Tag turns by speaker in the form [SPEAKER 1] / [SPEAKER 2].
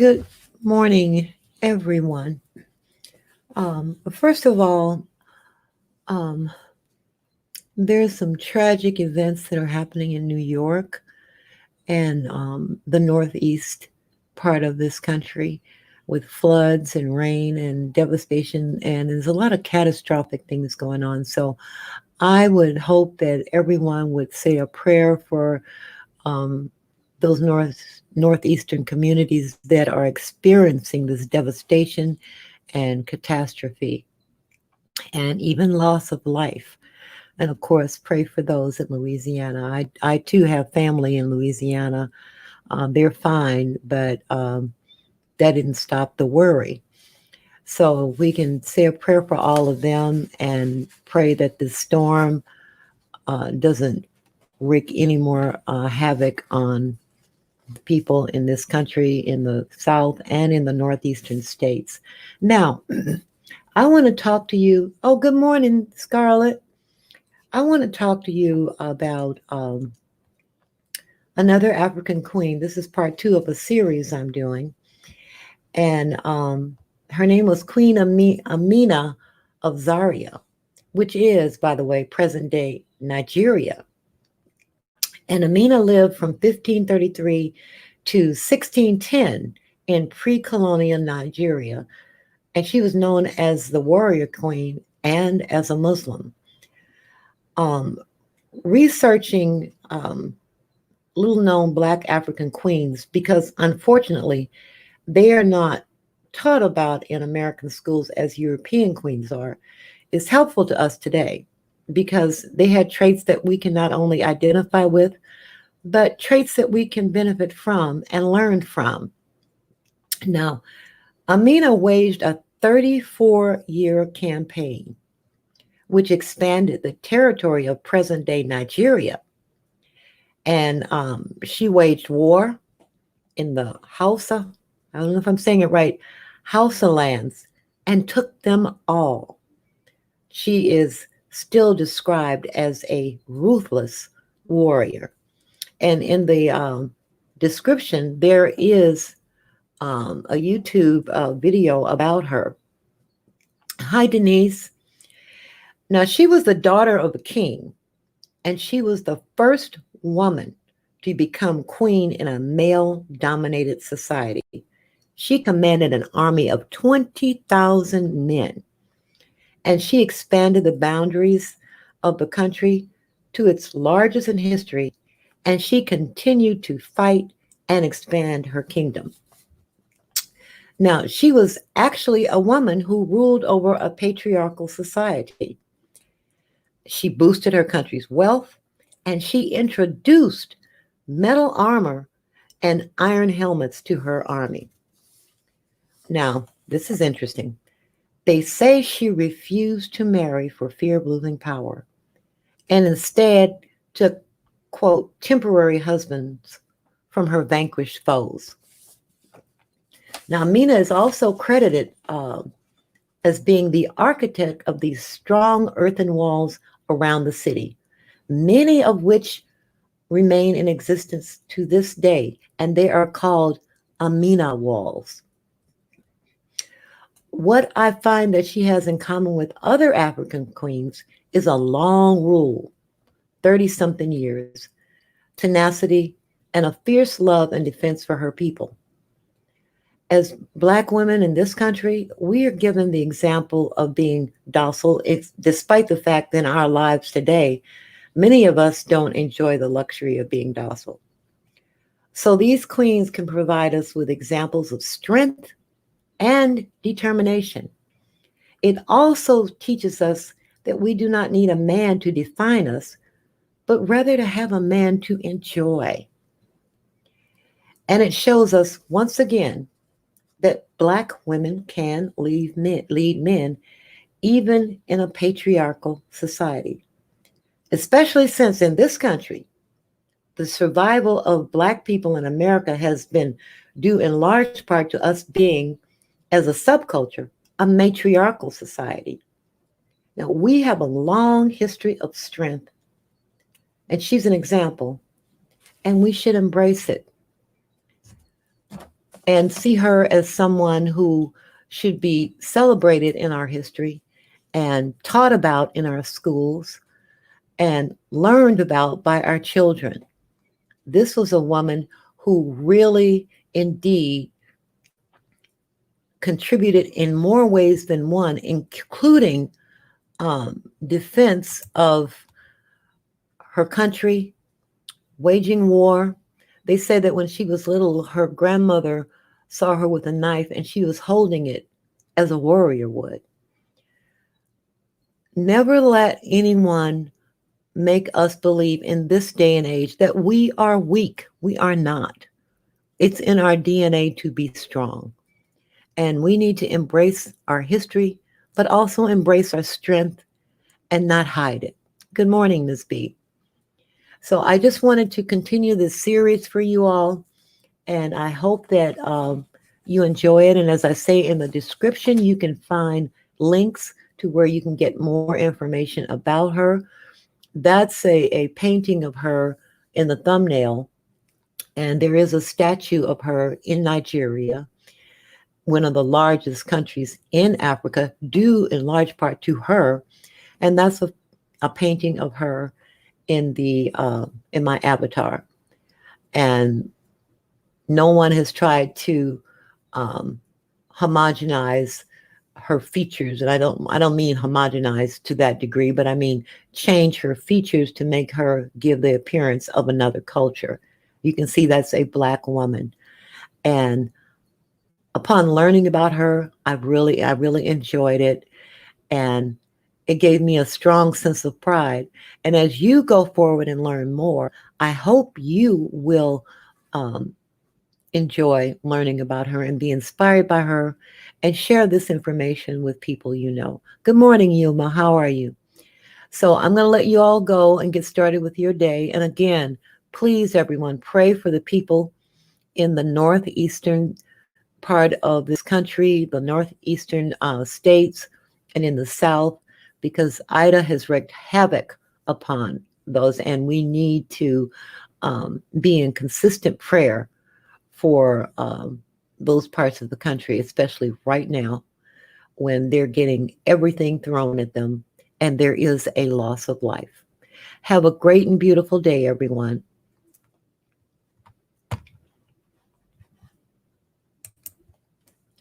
[SPEAKER 1] Good morning, everyone. First of all, um, there's some tragic events that are happening in New York and the northeast part of this country with floods and rain and devastation, and there's a lot of catastrophic things going on. So I would hope that everyone would say a prayer for um, those northeastern communities that are experiencing this devastation and catastrophe and even loss of life. And of course, pray for those in Louisiana. I too have family in Louisiana. They're fine, but that didn't stop the worry. So we can say a prayer for all of them and pray that the storm doesn't wreak any more havoc on the people in this country, in the South and in the Northeastern states. Now, I want to talk to you. Oh, good morning, Scarlett. I want to talk to you about another African queen. This is part two of a series I'm doing. And her name was Queen Amina of Zaria, which is, by the way, present day Nigeria. And Amina lived from 1533 to 1610 in pre colonial Nigeria. And she was known as the warrior queen and as a Muslim. Um, Researching little known Black African queens, because unfortunately, they are not taught about in American schools as European queens are, is helpful to us today because they had traits that we can not only identify with, but traits that we can benefit from and learn from. Now, Amina waged a 34-year campaign, which expanded the territory of present day Nigeria. And she waged war in the Hausa, I don't know if I'm saying it right, Hausa lands, and took them all. She is still described as a ruthless warrior. And in the description, there is a YouTube video about her. Hi, Denise. Now, she was the daughter of a king, and she was the first woman to become queen in a male dominated society. She commanded an army of 20,000 men, and she expanded the boundaries of the country to its largest in history, and she continued to fight and expand her kingdom. Now, she was actually a woman who ruled over a patriarchal society. She boosted her country's wealth, and she introduced metal armor and iron helmets to her army. Now, this is interesting. They say she refused to marry for fear of losing power and instead took, quote, temporary husbands from her vanquished foes. Now, Mina is also credited as being the architect of these strong earthen walls around the city, many of which remain in existence to this day, and they are called Amina walls. What I find that she has in common with other African queens is a long rule, 30 something years, tenacity, and a fierce love and defense for her people. As Black women in this country, we are given the example of being docile, despite the fact that in our lives today, many of us don't enjoy the luxury of being docile. So these queens can provide us with examples of strength and determination. It also teaches us that we do not need a man to define us, but rather to have a man to enjoy. And it shows us once again that Black women can lead men even in a patriarchal society, especially since in this country, the survival of Black people in America has been due in large part to us being, as a subculture, a matriarchal society. Now, we have a long history of strength, and she's an example, and we should embrace it. and see her as someone who should be celebrated in our history and taught about in our schools and learned about by our children. This was a woman who really, indeed, contributed in more ways than one, including defense of her country, waging war. They say that when she was little, her grandmother saw her with a knife and she was holding it as a warrior would. Never let anyone make us believe in this day and age that we are weak. We are not. It's in our DNA to be strong. And we need to embrace our history, but also embrace our strength and not hide it. Good morning, Ms. B. So I just wanted to continue this series for you all, and I hope that you enjoy it. And as I say in the description, you can find links to where you can get more information about her. That's a painting of her in the thumbnail, and there is a statue of her in Nigeria, one of the largest countries in Africa, due in large part to her. And that's a painting of her in my avatar. And no one has tried to um, homogenize her features, and I don't mean homogenize to that degree, but I mean change her features to make her give the appearance of another culture. You can see that's a Black woman, and upon learning about her, I really enjoyed it, and it gave me a strong sense of pride. And as you go forward and learn more, I hope you will um, enjoy learning about her and be inspired by her and share this information with people you know. Good morning, Yuma. How are you? So I'm going to let you all go and get started with your day. And again, please, everyone, pray for the people in the northeastern part of this country, the northeastern states, and in the south, because Ida has wreaked havoc upon those, and we need to be in consistent prayer for those parts of the country, especially right now when they're getting everything thrown at them and there is a loss of life. Have a great and beautiful day, everyone.